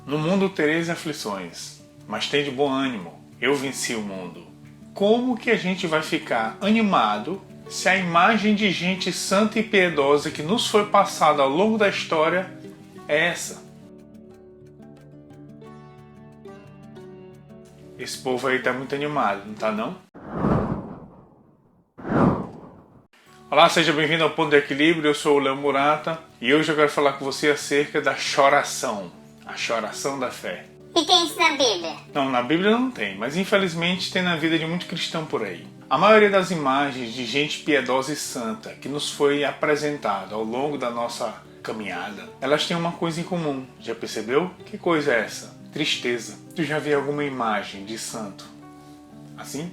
No mundo tereis aflições, mas tende bom ânimo, eu venci o mundo. Como que a gente vai ficar animado se a imagem de gente santa e piedosa que nos foi passada ao longo da história é essa? Esse povo aí tá muito animado, não tá não? Olá, seja bem-vindo ao Ponto de Equilíbrio, eu sou o Léo Murata e hoje eu quero falar com você acerca da choração, a choração da fé. E tem isso na Bíblia? Não, na Bíblia não tem, mas infelizmente tem na vida de muito cristão por aí. A maioria das imagens de gente piedosa e santa que nos foi apresentada ao longo da nossa caminhada, elas têm uma coisa em comum, já percebeu? Que coisa é essa? Tristeza. Tu já viu alguma imagem de santo assim?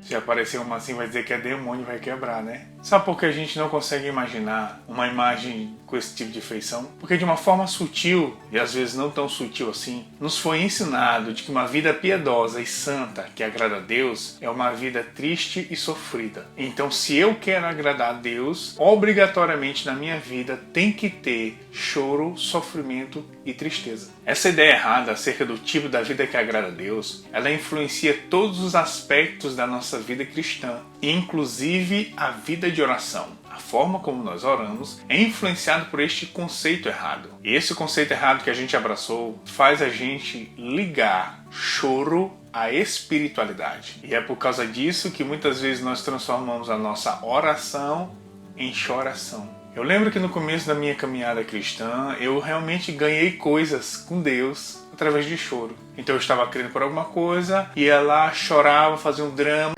Se aparecer uma assim, vai dizer que é demônio, vai quebrar, né? Sabe por que a gente não consegue imaginar uma imagem com esse tipo de feição? Porque de uma forma sutil, e às vezes não tão sutil assim, nos foi ensinado de que uma vida piedosa e santa, que agrada a Deus, é uma vida triste e sofrida. Então, se eu quero agradar a Deus, obrigatoriamente na minha vida tem que ter choro, sofrimento e tristeza. Essa ideia errada acerca do tipo da vida que agrada a Deus, ela influencia todos os aspectos da nossa vida cristã, inclusive a vida de oração. A forma como nós oramos é influenciado por este conceito errado. E esse conceito errado que a gente abraçou faz a gente ligar choro à espiritualidade. E é por causa disso que muitas vezes nós transformamos a nossa oração em choração. Eu lembro que no começo da minha caminhada cristã, eu realmente ganhei coisas com Deus através de choro. Então eu estava querendo por alguma coisa, ia lá, chorava, fazia um drama.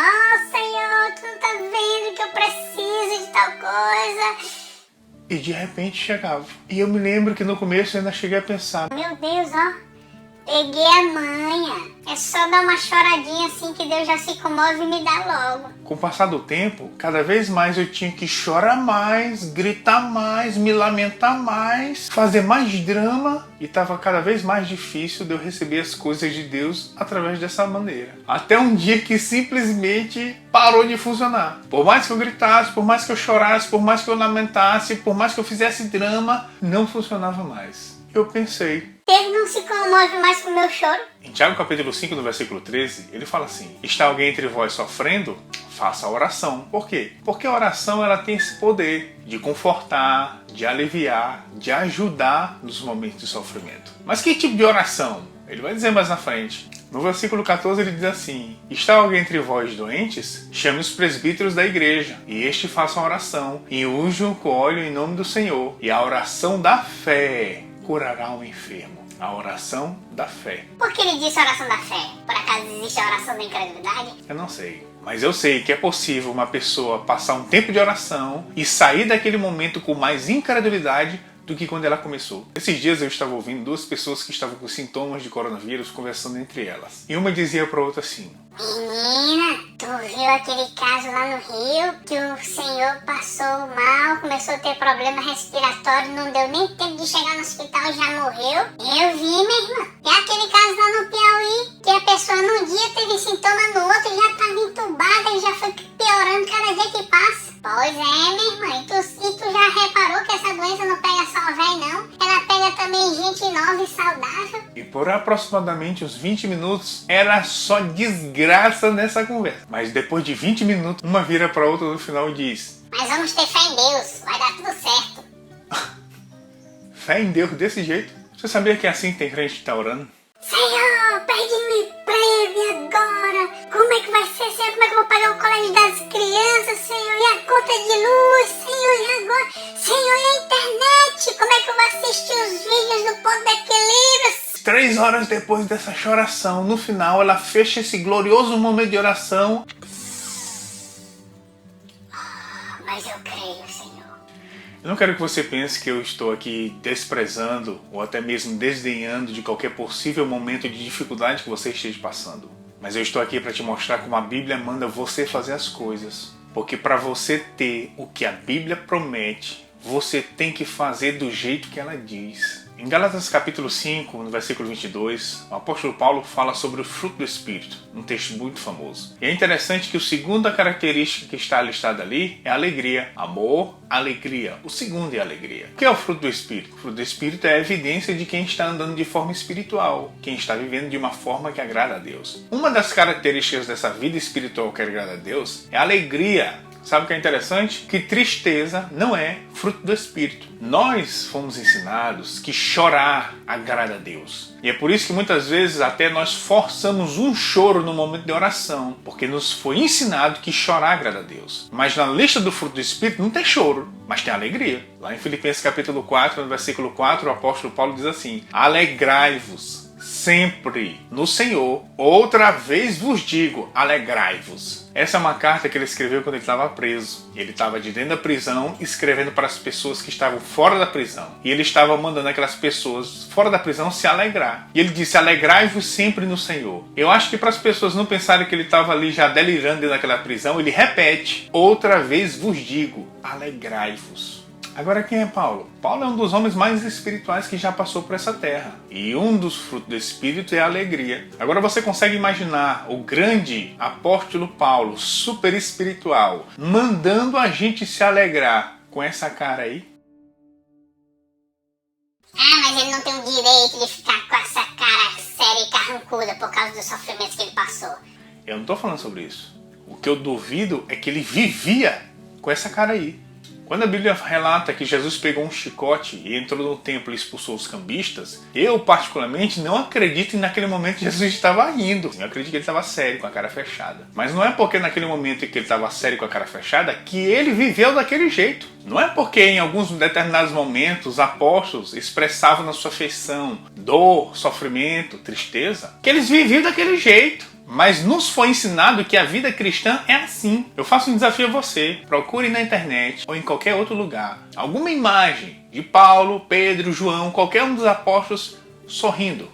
Senhor, tu não tá vendo que eu preciso de tal coisa? E de repente chegava. E eu me lembro que no começo eu ainda cheguei a pensar: Meu Deus, ó, peguei a manha. É só dar uma choradinha assim que Deus já se comove e me dá logo. com o passar do tempo, cada vez mais eu tinha que chorar mais, gritar mais, me lamentar mais, fazer mais drama, e estava cada vez mais difícil de eu receber as coisas de Deus através dessa maneira. Até um dia que simplesmente parou de funcionar. Por mais que eu gritasse, por mais que eu chorasse, por mais que eu lamentasse, por mais que eu fizesse drama, não funcionava mais. Eu pensei: Deus não se comove mais com o meu choro? em Tiago capítulo 5, no versículo 13, ele fala assim: está alguém entre vós sofrendo? Faça a oração. Por quê? Porque a oração ela tem esse poder de confortar, de aliviar, de ajudar nos momentos de sofrimento. Mas que tipo de oração? Ele vai dizer mais na frente. No versículo 14 ele diz assim: está alguém entre vós doentes? Chame os presbíteros da igreja, e este faça a oração, e unjam com óleo em nome do Senhor, e a oração da fé curará o enfermo. A oração da fé. Por que ele disse oração da fé? Por acaso existe a oração da incredulidade? Eu não sei. Mas eu sei que é possível uma pessoa passar um tempo de oração e sair daquele momento com mais incredulidade do que quando ela começou. Esses dias eu estava ouvindo duas pessoas que estavam com sintomas de coronavírus conversando entre elas. E uma dizia para a outra assim: Menina, tu viu aquele caso lá no Rio que o senhor passou mal, começou a ter problema respiratório, não deu nem tempo de chegar no hospital e já morreu? Eu vi, minha irmã. É aquele caso lá no Piauí que a pessoa num dia teve sintoma, no outro já estava entubada e já foi piorando cada dia que passa. Pois é, minha irmã. E tu já reparou que essa doença não pega só velho, não? Ela pega também gente nova e saudável. E por aproximadamente uns 20 minutos era só desgraça nessa conversa. Mas depois de 20 minutos, uma vira para outra no final e diz: Mas vamos ter fé em Deus, vai dar tudo certo. fé em Deus desse jeito? Você sabia que é assim que tem crente que tá orando? Senhor, perdi meu emprego e agora? Como é que vai ser, Senhor? Como é que eu vou pagar o colégio das crianças, Senhor? E a conta de luz, Senhor? E agora? Senhor, e a internet? Como é que eu vou assistir os vídeos do Ponto de Equilíbrio? 3 horas depois dessa choração, no final ela fecha esse glorioso momento de oração. Mas eu creio, Senhor. Eu não quero que você pense que eu estou aqui desprezando ou até mesmo desdenhando de qualquer possível momento de dificuldade que você esteja passando. Mas eu estou aqui para te mostrar como a Bíblia manda você fazer as coisas. Porque para você ter o que a Bíblia promete, você tem que fazer do jeito que ela diz. Em Gálatas capítulo 5, no versículo 22, o apóstolo Paulo fala sobre o fruto do Espírito, um texto muito famoso. E é interessante que a segunda característica que está listada ali é alegria. Amor, alegria. O segundo é alegria. O que é o fruto do Espírito? O fruto do Espírito é a evidência de quem está andando de forma espiritual, quem está vivendo de uma forma que agrada a Deus. Uma das características dessa vida espiritual que agrada a Deus é a alegria. Sabe o que é interessante? Que tristeza não é fruto do Espírito. Nós fomos ensinados que chorar agrada a Deus. E é por isso que muitas vezes até nós forçamos um choro no momento de oração, porque nos foi ensinado que chorar agrada a Deus. Mas na lista do fruto do Espírito não tem choro, mas tem alegria. Lá em Filipenses capítulo 4, no versículo 4, o apóstolo Paulo diz assim: alegrai-vos sempre no Senhor, outra vez vos digo, alegrai-vos. Essa é uma carta que ele escreveu quando ele estava preso. Ele estava de dentro da prisão escrevendo para as pessoas que estavam fora da prisão. E ele estava mandando aquelas pessoas fora da prisão se alegrar. E ele disse, alegrai-vos sempre no Senhor. Eu acho que para as pessoas não pensarem que ele estava ali já delirando dentro daquela prisão, ele repete, outra vez vos digo, alegrai-vos. Agora quem é Paulo? Paulo é um dos homens mais espirituais que já passou por essa terra. E um dos frutos do Espírito é a alegria. Agora você consegue imaginar o grande apóstolo Paulo, super espiritual, mandando a gente se alegrar com essa cara aí? Ah, mas ele não tem o direito de ficar com essa cara séria e carrancuda por causa dos sofrimentos que ele passou. Eu não estou falando sobre isso. O que eu duvido é que ele vivia com essa cara aí. Quando a Bíblia relata que Jesus pegou um chicote e entrou no templo e expulsou os cambistas, eu particularmente não acredito que naquele momento Jesus estava rindo. Eu acredito que ele estava sério, com a cara fechada. Mas não é porque naquele momento que ele estava sério com a cara fechada que ele viveu daquele jeito. Não é porque em alguns determinados momentos os apóstolos expressavam na sua feição dor, sofrimento, tristeza, que eles viviam daquele jeito. Mas nos foi ensinado que a vida cristã é assim. Eu faço um desafio a você. Procure na internet ou em qualquer outro lugar alguma imagem de Paulo, Pedro, João, qualquer um dos apóstolos sorrindo.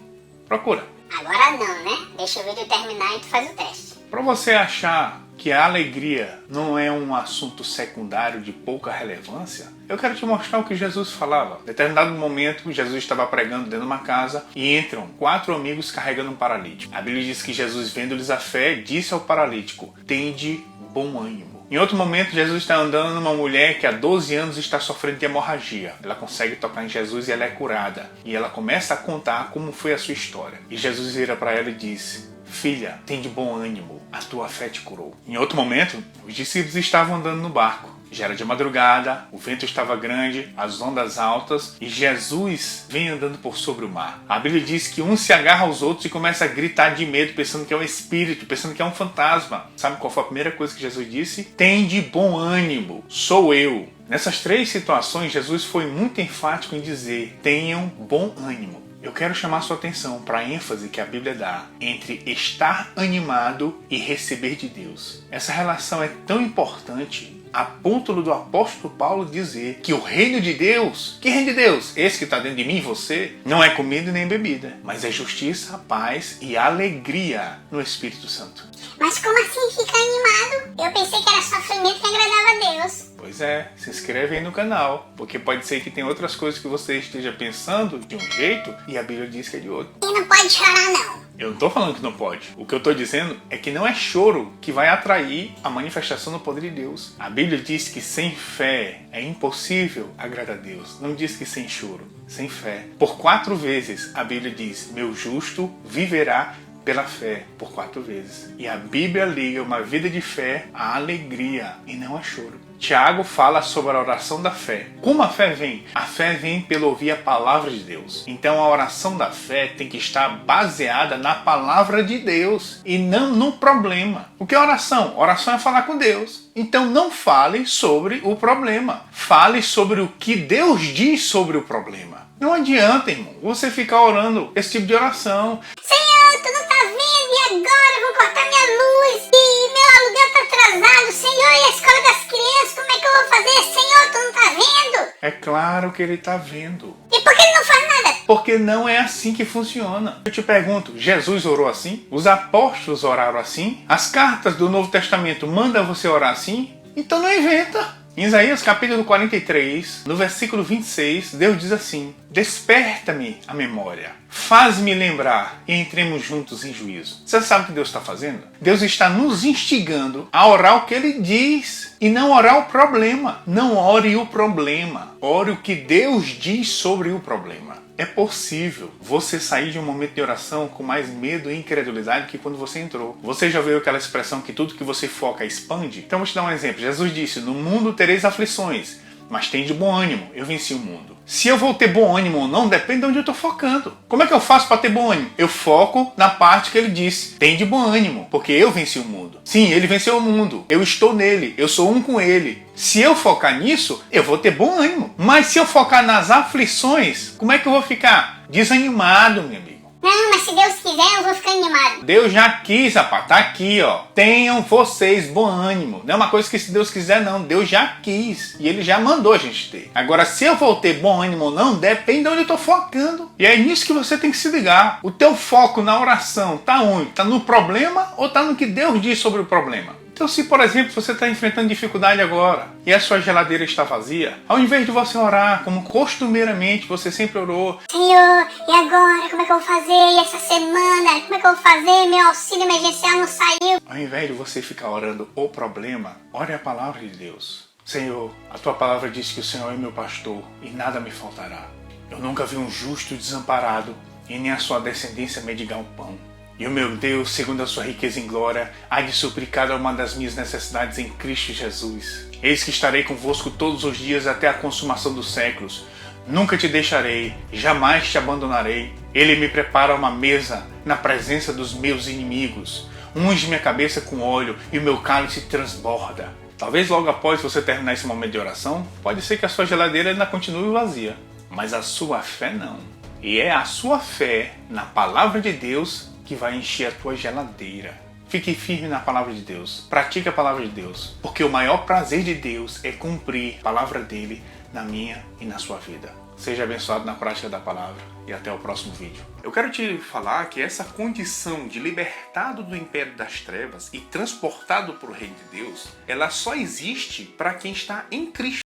Procura. Agora não, né? Deixa o vídeo terminar e tu faz o teste. Para você achar que a alegria não é um assunto secundário de pouca relevância, eu quero te mostrar o que Jesus falava. Em determinado momento, Jesus estava pregando dentro de uma casa e entram 4 amigos carregando um paralítico. A Bíblia diz que Jesus, vendo-lhes a fé, disse ao paralítico, tende bom ânimo. Em outro momento, Jesus está andando numa mulher que há 12 anos está sofrendo de hemorragia. Ela consegue tocar em Jesus e ela é curada. E ela começa a contar como foi a sua história. E Jesus vira para ela e disse, filha, tem de bom ânimo, a tua fé te curou. Em outro momento, os discípulos estavam andando no barco. Já era de madrugada, o vento estava grande, as ondas altas, e Jesus vem andando por sobre o mar. A Bíblia diz que um se agarra aos outros e começa a gritar de medo, pensando que é um espírito, pensando que é um fantasma. Sabe qual foi a primeira coisa que Jesus disse? Tem de bom ânimo, sou eu. Nessas 3 situações, Jesus foi muito enfático em dizer, tenham bom ânimo. Eu quero chamar sua atenção para a ênfase que a Bíblia dá entre estar animado e receber de Deus. Essa relação é tão importante a ponto do apóstolo Paulo dizer que o reino de Deus, que reino de Deus? Esse que está dentro de mim e você, não é comida nem bebida, mas é justiça, paz e alegria no Espírito Santo. Mas como assim ficar animado? Eu pensei que era sofrimento que agradava a Deus. Pois é, se inscreve aí no canal, porque pode ser que tem outras coisas que você esteja pensando de um jeito e a Bíblia diz que é de outro. E não pode chorar não. Eu não estou falando que não pode. O que eu estou dizendo é que não é choro que vai atrair a manifestação do poder de Deus. A Bíblia diz que sem fé é impossível agradar a Deus. Não diz que sem choro, sem fé. Por 4 vezes a Bíblia diz, meu justo viverá pela fé, por 4 vezes. E a Bíblia liga uma vida de fé à alegria e não a choro. Tiago fala sobre a oração da fé. Como a fé vem? A fé vem pelo ouvir a palavra de Deus. Então a oração da fé tem que estar baseada na palavra de Deus e não no problema. O que é oração? Oração é falar com Deus. Então não fale sobre o problema. Fale sobre o que Deus diz sobre o problema. Não adianta, irmão, você ficar orando esse tipo de oração. Senhor, tu não tá vendo? E agora vão cortar minha luz? E meu aluguel tá atrasado? Senhor, e a escola das crianças? Como é que eu vou fazer? Senhor, tu não tá vendo? É claro que ele está vendo. E por que ele não faz nada? Porque não é assim que funciona. Eu te pergunto, Jesus orou assim? Os apóstolos oraram assim? As cartas do Novo Testamento mandam você orar assim? Então não inventa. Em Isaías capítulo 43, no versículo 26, Deus diz assim: desperta-me a memória, faz-me lembrar e entremos juntos em juízo. Você sabe o que Deus está fazendo? Deus está nos instigando a orar o que Ele diz e não orar o problema. Não ore o problema, ore o que Deus diz sobre o problema. É possível você sair de um momento de oração com mais medo e incredulidade que quando você entrou. Você já viu aquela expressão que tudo que você foca expande? Então vou te dar um exemplo. Jesus disse: no mundo tereis aflições, mas tem de bom ânimo, eu venci o mundo. Se eu vou ter bom ânimo ou não, depende de onde eu estou focando. Como é que eu faço para ter bom ânimo? Eu foco na parte que ele disse: tem de bom ânimo, porque eu venci o mundo. Sim, ele venceu o mundo. Eu estou nele, eu sou um com ele. Se eu focar nisso, eu vou ter bom ânimo. Mas se eu focar nas aflições, como é que eu vou ficar? Desanimado, meu amigo. Não, mas se Deus quiser, eu vou ficar animado. Deus já quis, rapaz, tá aqui, ó. Tenham vocês bom ânimo. Não é uma coisa que se Deus quiser, não. Deus já quis. E Ele já mandou a gente ter. Agora, se eu vou ter bom ânimo ou não, depende de onde eu tô focando. E é nisso que você tem que se ligar. O teu foco na oração tá onde? Tá no problema ou tá no que Deus diz sobre o problema? Então, se, por exemplo, você está enfrentando dificuldade agora e a sua geladeira está vazia, ao invés de você orar como costumeiramente você sempre orou: Senhor, e agora? Como é que eu vou fazer? E essa semana? Como é que eu vou fazer? Meu auxílio emergencial não saiu. Ao invés de você ficar orando o problema, ore a palavra de Deus. Senhor, a tua palavra diz que o Senhor é meu pastor e nada me faltará. Eu nunca vi um justo desamparado e nem a sua descendência mendigar o pão. E o meu Deus, segundo a sua riqueza em glória, há de suprir cada uma das minhas necessidades em Cristo Jesus. Eis que estarei convosco todos os dias até a consumação dos séculos. Nunca te deixarei, jamais te abandonarei. Ele me prepara uma mesa na presença dos meus inimigos. Unge minha cabeça com óleo e o meu cálice transborda. Talvez logo após você terminar esse momento de oração, pode ser que a sua geladeira ainda continue vazia. Mas a sua fé não. E é a sua fé na palavra de Deus que vai encher a tua geladeira. Fique firme na palavra de Deus. Pratique a palavra de Deus. Porque o maior prazer de Deus é cumprir a palavra dele na minha e na sua vida. Seja abençoado na prática da palavra e até o próximo vídeo. Eu quero te falar que essa condição de libertado do império das trevas e transportado para o reino de Deus, ela só existe para quem está em Cristo.